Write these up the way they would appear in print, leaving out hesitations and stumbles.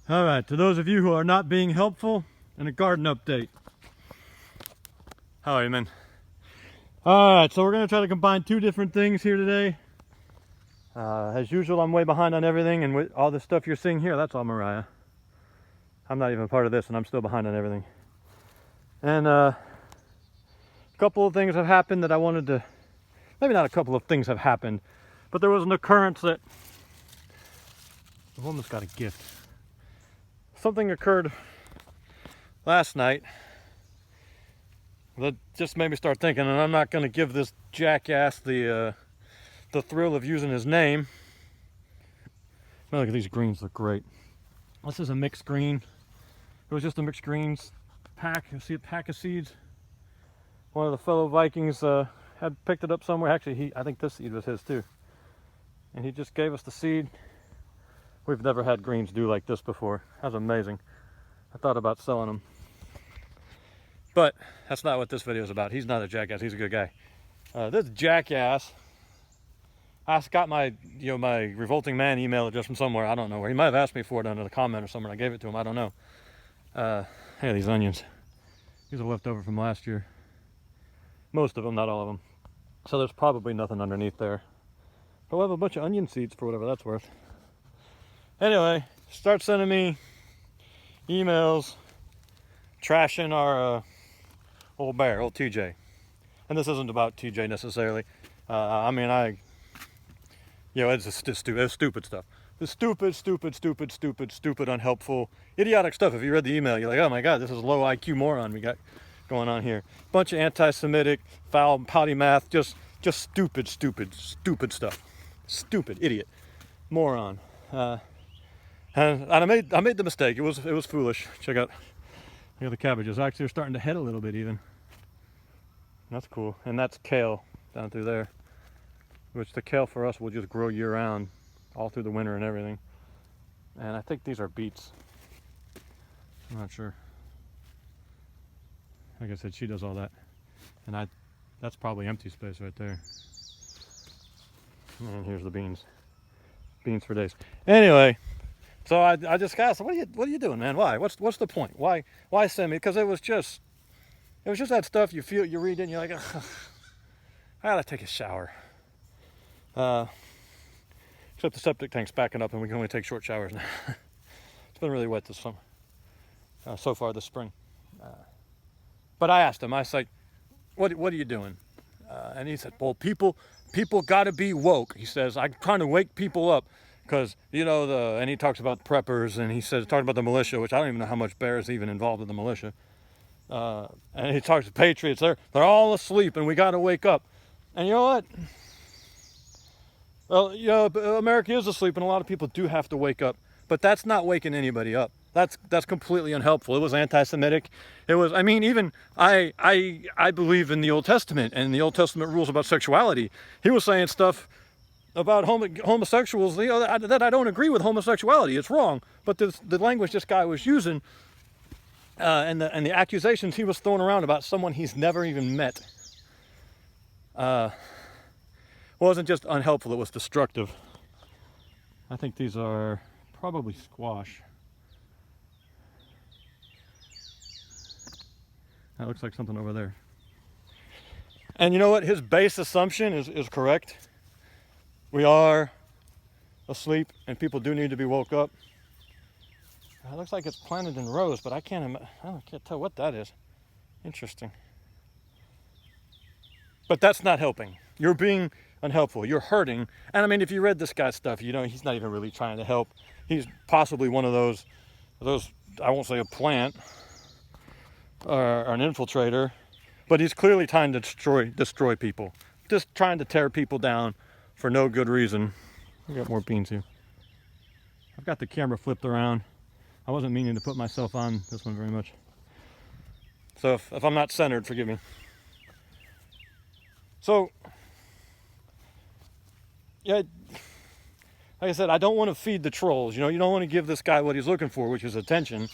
All right, to those of you who are not being helpful, and a garden update. How are you, man? All right, so we're gonna try to combine two different things here today. As usual, I'm way behind on everything, and with all the stuff you're seeing here, that's all Mariah. I'm not even a part of this, and I'm still behind on everything. And a couple of things have happened that I wanted to, maybe not a couple of things have happened, but there was an occurrence that, the woman's got a gift. Something occurred last night that just made me start thinking, and I'm not going to give this jackass the thrill of using his name. Oh, look at these greens, look great. This is a mixed green. It was just a mixed greens pack. You see a pack of seeds. One of the fellow Vikings had picked it up somewhere. Actually, I think this seed was his too. And he just gave us the seed. We've never had greens do like this before. That was amazing. I thought about selling them. But that's not what this video is about. He's not a jackass, he's a good guy. This jackass, I got my revolting man email address from somewhere. I don't know where. He might have asked me for it under the comment or somewhere. I gave it to him. I don't know. Hey, these onions. These are left over from last year. Most of them, not all of them. So there's probably nothing underneath there. But we'll have a bunch of onion seeds for whatever that's worth. Anyway, start sending me emails trashing our old bear, old TJ. And this isn't about TJ necessarily. It's just stupid stuff. The stupid, unhelpful, idiotic stuff. If you read the email, you're like, oh my God, this is low IQ moron we got going on here. Bunch of anti-Semitic, foul, potty math, just stupid stuff. Stupid, idiot, moron. And I made the mistake. It was foolish. Check out the cabbages. Actually, they're starting to head a little bit even. That's cool. And that's kale down through there, which the kale for us will just grow year round, all through the winter and everything. And I think these are beets. I'm not sure. Like I said, she does all that, and that's probably empty space right there. And here's the beans for days. Anyway. So I just asked, what are you doing, man? Why? What's the point? Why send me? Because it was just that stuff you read it and you're like, ugh, I gotta take a shower. Except the septic tank's backing up and we can only take short showers now. It's been really wet this summer. So far this spring. But I asked him, I was like, what are you doing? And he said, well, people gotta be woke. He says, I'm trying to wake people up. Because, and he talks about preppers, and he says, talking about the militia, which I don't even know how much Bear is even involved in the militia. And he talks to patriots, they're all asleep, and we got to wake up. And you know what? Well, America is asleep, and a lot of people do have to wake up. But that's not waking anybody up. That's completely unhelpful. It was anti-Semitic. It was, even I believe in the Old Testament, and the Old Testament rules about sexuality. He was saying stuff about homosexuals, that I don't agree with homosexuality. It's wrong. But the language this guy was using, and the accusations he was throwing around about someone he's never even met, wasn't just unhelpful. It was destructive. I think these are probably squash. That looks like something over there. And you know what? His base assumption is correct. We are asleep, and people do need to be woke up. It looks like it's planted in rows, but I can't tell what that is. Interesting. But that's not helping. You're being unhelpful. You're hurting. And if you read this guy's stuff, he's not even really trying to help. He's possibly one of those, I won't say a plant or an infiltrator, but he's clearly trying to destroy people. Just trying to tear people down for no good reason. We got more beans here. I've got the camera flipped around. I wasn't meaning to put myself on this one very much. So if I'm not centered, forgive me. So, yeah, like I said, I don't want to feed the trolls. You don't want to give this guy what he's looking for, which is attention.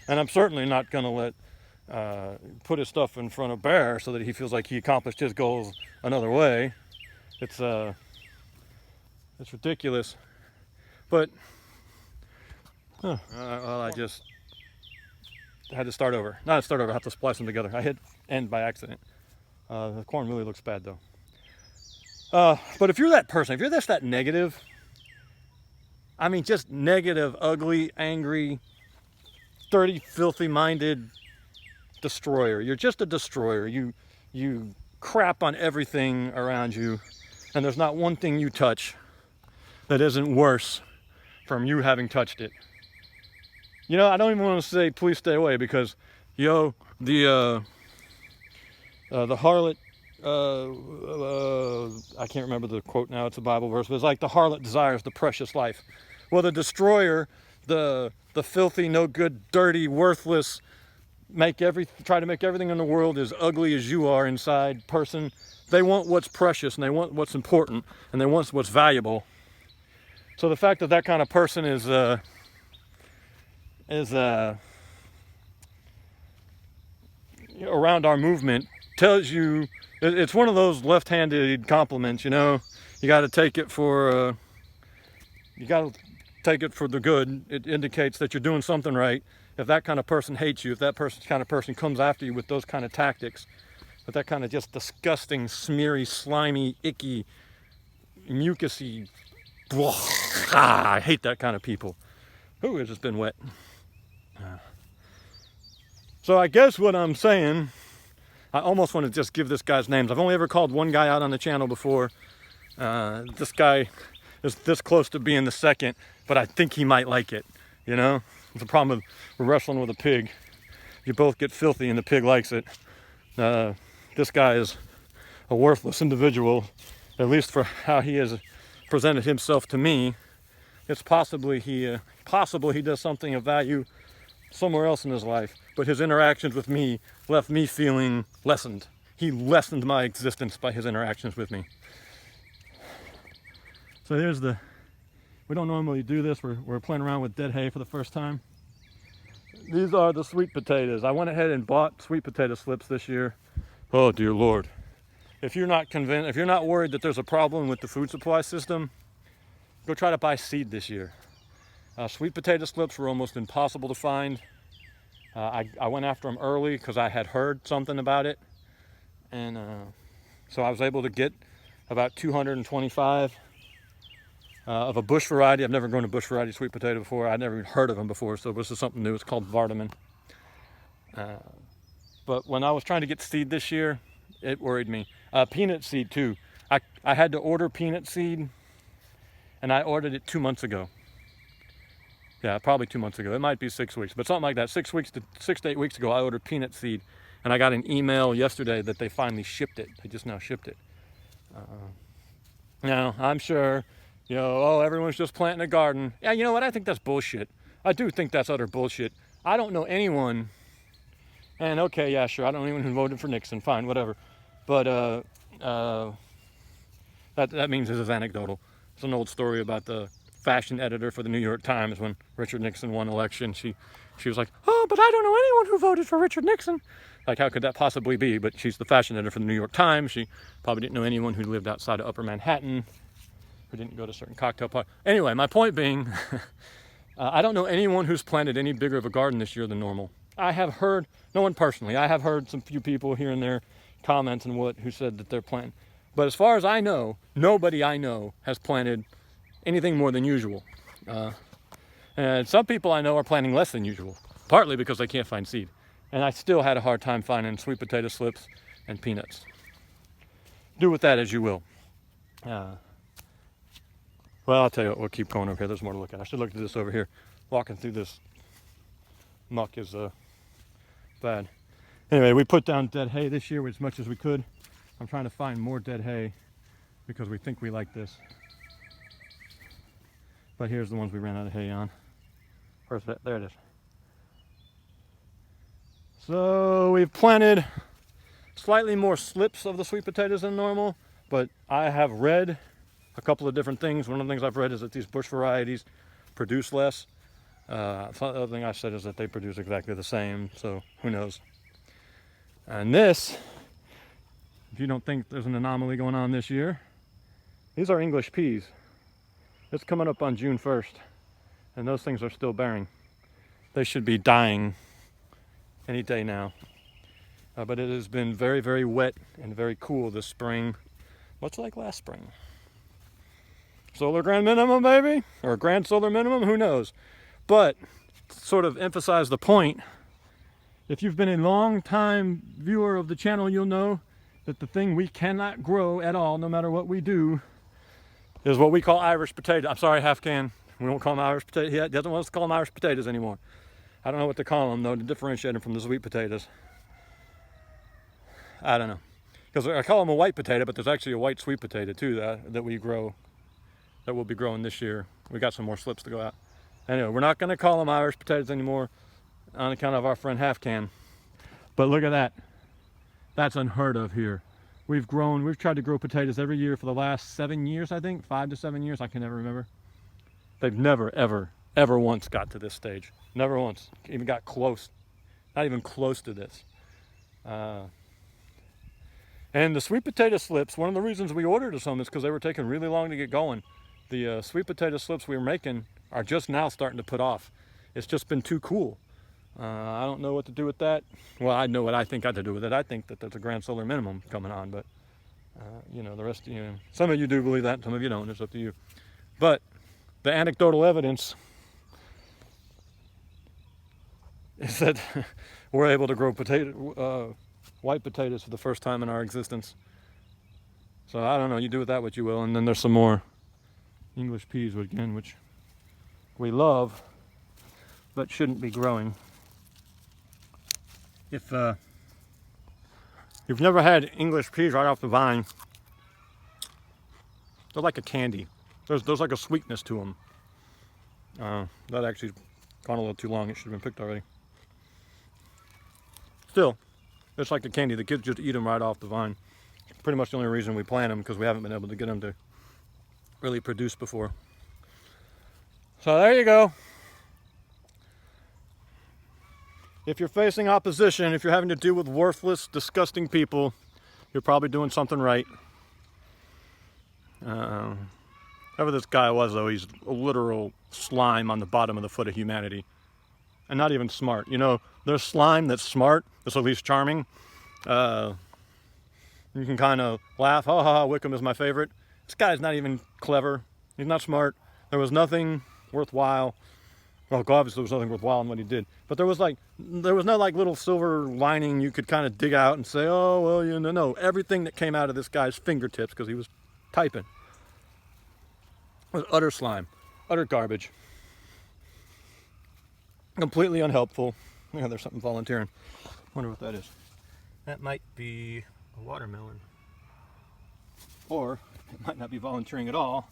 And I'm certainly not going to put his stuff in front of Bear so that he feels like he accomplished his goals another way. It's ridiculous. But Well, I just had to start over. Not start over, I have to splice them together. I hit end by accident. The corn really looks bad though. But if you're that person, if you're just that negative, I mean just negative, ugly, angry, dirty, filthy-minded destroyer. You're just a destroyer. You crap on everything around you, and there's not one thing you touch that isn't worse from you having touched it. You know, I don't even want to say please stay away because, the harlot, I can't remember the quote now, it's a Bible verse, but it's like the harlot desires the precious life. Well, the destroyer, the filthy, no good, dirty, worthless, try to make everything in the world as ugly as you are inside person, they want what's precious and they want what's important and they want what's valuable. So the fact that that kind of person is around our movement tells you it's one of those left-handed compliments. You know, you got to take it for the good. It indicates that you're doing something right. If that kind of person hates you, if that kind of person comes after you with those kind of tactics, with that kind of just disgusting, smeary, slimy, icky, mucusy, I hate that kind of people. Ooh, it's just been wet. So I guess what I'm saying, I almost want to just give this guy's names. I've only ever called one guy out on the channel before. This guy is this close to being the second, but I think he might like it. You know, the problem with we're wrestling with a pig. You both get filthy and the pig likes it. This guy is a worthless individual, at least for how he has presented himself to me. It's possibly he does something of value somewhere else in his life, but his interactions with me left me feeling lessened. He lessened my existence by his interactions with me. So here's we don't normally do this. We're playing around with dead hay for the first time. These are the sweet potatoes. I went ahead and bought sweet potato slips this year. Oh dear Lord. If you're not convinced, if you're not worried that there's a problem with the food supply system, go try to buy seed this year. Sweet potato slips were almost impossible to find. I went after them early because I had heard something about it. And so I was able to get about 225 of a bush variety. I've never grown a bush variety sweet potato before. I'd never even heard of them before, so this is something new. It's called Vardaman. But when I was trying to get seed this year, it worried me. Peanut seed too. I had to order peanut seed, and I ordered it 2 months ago. Yeah, probably 2 months ago. It might be 6 weeks, but something like that. 6 to 8 weeks ago, I ordered peanut seed, and I got an email yesterday that they finally shipped it. They just now shipped it. Now, I'm sure, everyone's just planting a garden. Yeah, you know what? I think that's bullshit. I do think that's utter bullshit. I don't know anyone, and okay, yeah, sure, I don't know anyone who voted for Nixon. Fine, whatever. But that means this is anecdotal. It's an old story about the fashion editor for the New York Times when Richard Nixon won election. She was like, oh, but I don't know anyone who voted for Richard Nixon. Like, how could that possibly be? But she's the fashion editor for the New York Times. She probably didn't know anyone who lived outside of Upper Manhattan, who didn't go to certain cocktail parties. Anyway, my point being, I don't know anyone who's planted any bigger of a garden this year than normal. I have heard, no one personally, I have heard some few people here and there comments and who said that they're planting. But as far as I know, nobody I know has planted anything more than usual. And some people I know are planting less than usual, partly because they can't find seed. And I still had a hard time finding sweet potato slips and peanuts. Do with that as you will. Well, I'll tell you what, we'll keep going over here. There's more to look at. I should look at this over here. Walking through this muck is bad. Anyway, we put down dead hay this year as much as we could. I'm trying to find more dead hay because we think we like this. But here's the ones we ran out of hay on. Where's that? There it is. So we've planted slightly more slips of the sweet potatoes than normal, but I have read a couple of different things. One of the things I've read is that these bush varieties produce less. The other thing I said is that they produce exactly the same, so who knows. And this, if you don't think there's an anomaly going on this year, these are English peas. It's coming up on June 1st. And those things are still bearing. They should be dying any day now. But it has been very, very wet and very cool this spring, much like last spring. Solar grand minimum, baby? Or grand solar minimum? Who knows? But, to sort of emphasize the point, if you've been a long time viewer of the channel, you'll know that the thing we cannot grow at all, no matter what we do, is what we call Irish potato. I'm sorry, Half Can. We don't call them Irish potatoes. He doesn't want us to call them Irish potatoes anymore. I don't know what to call them, though, to differentiate them from the sweet potatoes. I don't know. Because I call them a white potato, but there's actually a white sweet potato, too, that we grow, that we'll be growing this year. We got some more slips to go out. Anyway, we're not going to call them Irish potatoes anymore on account of our friend Half Can. But look at that. That's unheard of here. We've tried to grow potatoes every year for the last 7 years, I think. 5 to 7 years, I can never remember. They've never, ever, ever once got to this stage. Never once. Even got close. Not even close to this. And the sweet potato slips, one of the reasons we ordered some is because they were taking really long to get going. The sweet potato slips we were making are just now starting to put off. It's just been too cool. I don't know what to do with that. Well, I know what I think I have to do with it. I think that there's a grand solar minimum coming on, but you know, the rest, you know, some of you do believe that, some of you don't. It's up to you. But the anecdotal evidence is that we're able to grow white potatoes for the first time in our existence. So I don't know, you do with that what you will. And then there's some more English peas again, which we love, but shouldn't be growing. If you've never had English peas right off the vine, they're like a candy. There's like a sweetness to them. That actually gone a little too long. It should have been picked already. Still, it's like a candy. The kids just eat them right off the vine. Pretty much the only reason we plant them, because we haven't been able to get them to really produce before. So there you go. If you're facing opposition, if you're having to deal with worthless, disgusting people, you're probably doing something right. Whoever this guy was, though, he's a literal slime on the bottom of the foot of humanity. And not even smart. You know, there's slime that's smart, that's at least charming. You can kind of laugh, ha ha ha, Wickham is my favorite. This guy's not even clever. He's not smart. There was nothing worthwhile. Well, obviously there was nothing worthwhile in what he did. But there was no like little silver lining you could kind of dig out and say, oh, well, you know, no. Everything that came out of this guy's fingertips, because he was typing, was utter slime, utter garbage. Completely unhelpful. Yeah, there's something volunteering. Wonder what that is. That might be a watermelon. Or it might not be volunteering at all.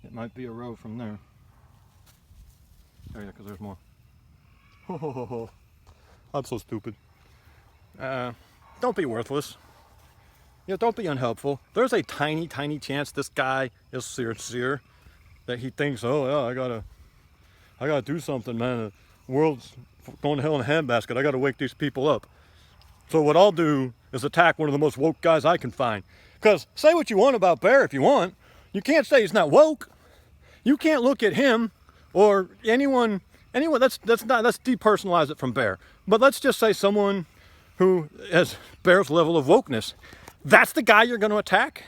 It might be a row from there. Oh yeah, because there's more. Ho ho ho ho. I'm so stupid. Don't be worthless. Yeah, don't be unhelpful. There's a tiny, tiny chance this guy is sincere. That he thinks, oh yeah, I gotta do something, man. The world's going to hell in a handbasket. I gotta wake these people up. So what I'll do is attack one of the most woke guys I can find. Because say what you want about Bear if you want. You can't say he's not woke. You can't look at him or anyone, let's depersonalize it from Bear. But let's just say someone who has Bear's level of wokeness. That's the guy you're going to attack?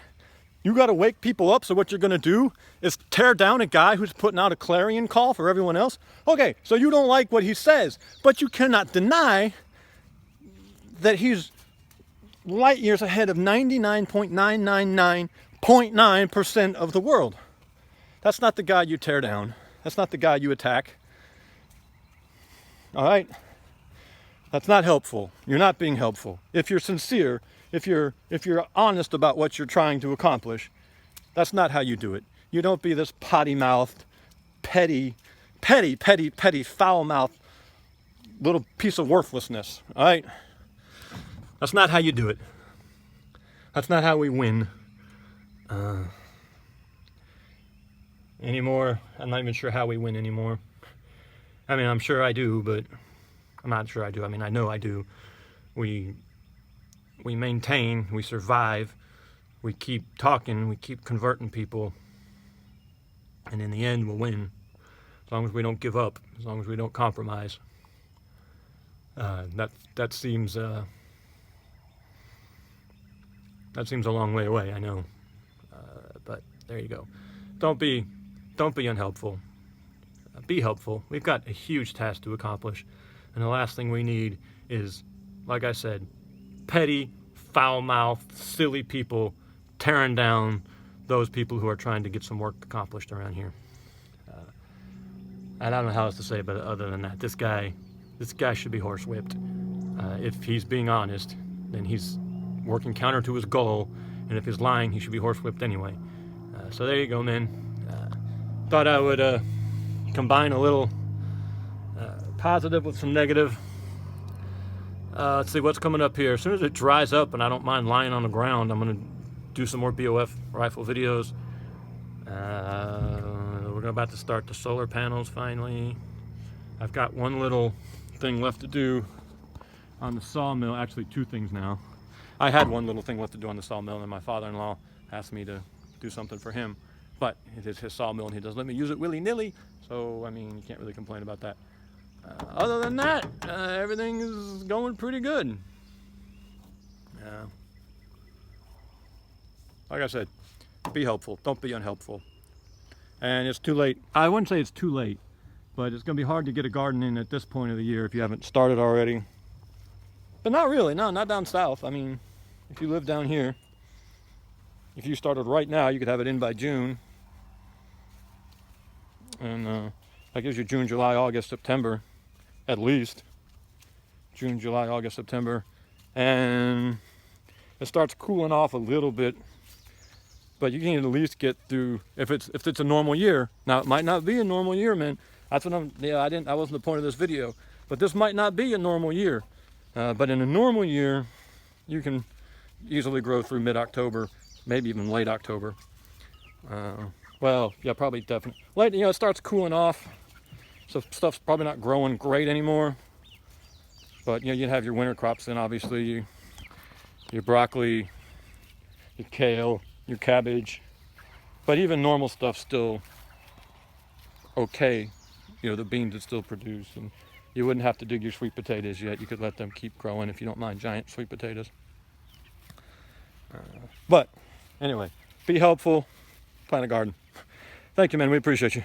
You got to wake people up, so what you're going to do is tear down a guy who's putting out a clarion call for everyone else? Okay, so you don't like what he says, but you cannot deny that he's light years ahead of 99.999.9% of the world. That's not the guy you tear down. That's not the guy you attack. All right? That's not helpful. You're not being helpful. If you're sincere, if you're honest about what you're trying to accomplish, that's not how you do it. You don't be this potty-mouthed, petty, foul-mouthed little piece of worthlessness. All right? That's not how you do it. That's not how we win. Anymore. I'm not even sure how we win anymore. I mean, I'm sure I do, but I'm not sure I do. I mean, I know I do. We maintain, we survive, we keep talking, we keep converting people, and in the end we'll win. as long as we don't give up, as long as we don't compromise. That seems a long way away, I know, but there you go. Don't be unhelpful. Be helpful. We've got a huge task to accomplish, and the last thing we need is, like I said, petty, foul-mouthed, silly people tearing down those people who are trying to get some work accomplished around here. I don't know how else to say, but other than that, this guy should be horsewhipped. If he's being honest, then he's working counter to his goal, and if he's lying, he should be horsewhipped anyway. So there you go, man. Thought I would combine a little positive with some negative. Let's see what's coming up here. As soon as it dries up and I don't mind lying on the ground, I'm going to do some more BOF rifle videos. We're about to start the solar panels finally. I've got one little thing left to do on the sawmill. Actually, two things now. I had one little thing left to do on the sawmill, and my father-in-law asked me to do something for him. But it is his sawmill, and he doesn't let me use it willy-nilly. So, I mean, you can't really complain about that. Other than that, everything is going pretty good. Like I said, be helpful. Don't be unhelpful. And it's too late. I wouldn't say it's too late, but it's going to be hard to get a garden in at this point of the year if you haven't started already. But not really. No, not down south. I mean, if you live down here, if you started right now, you could have it in by June. And that gives you June, July, August, September, at least. June, July, August, September. And it starts cooling off a little bit. But you can at least get through, if it's a normal year. Now, it might not be a normal year, man. That's what that wasn't the point of this video. But this might not be a normal year. But in a normal year, you can easily grow through mid-October, maybe even late October. Well, yeah, probably definitely. Late, it starts cooling off. So stuff's probably not growing great anymore. But, you have your winter crops then, obviously. Your broccoli, your kale, your cabbage, but even normal stuff's still okay. The beans would still produce, and you wouldn't have to dig your sweet potatoes yet. You could let them keep growing if you don't mind giant sweet potatoes. But anyway, be helpful, plant a garden. Thank you, man. We appreciate you.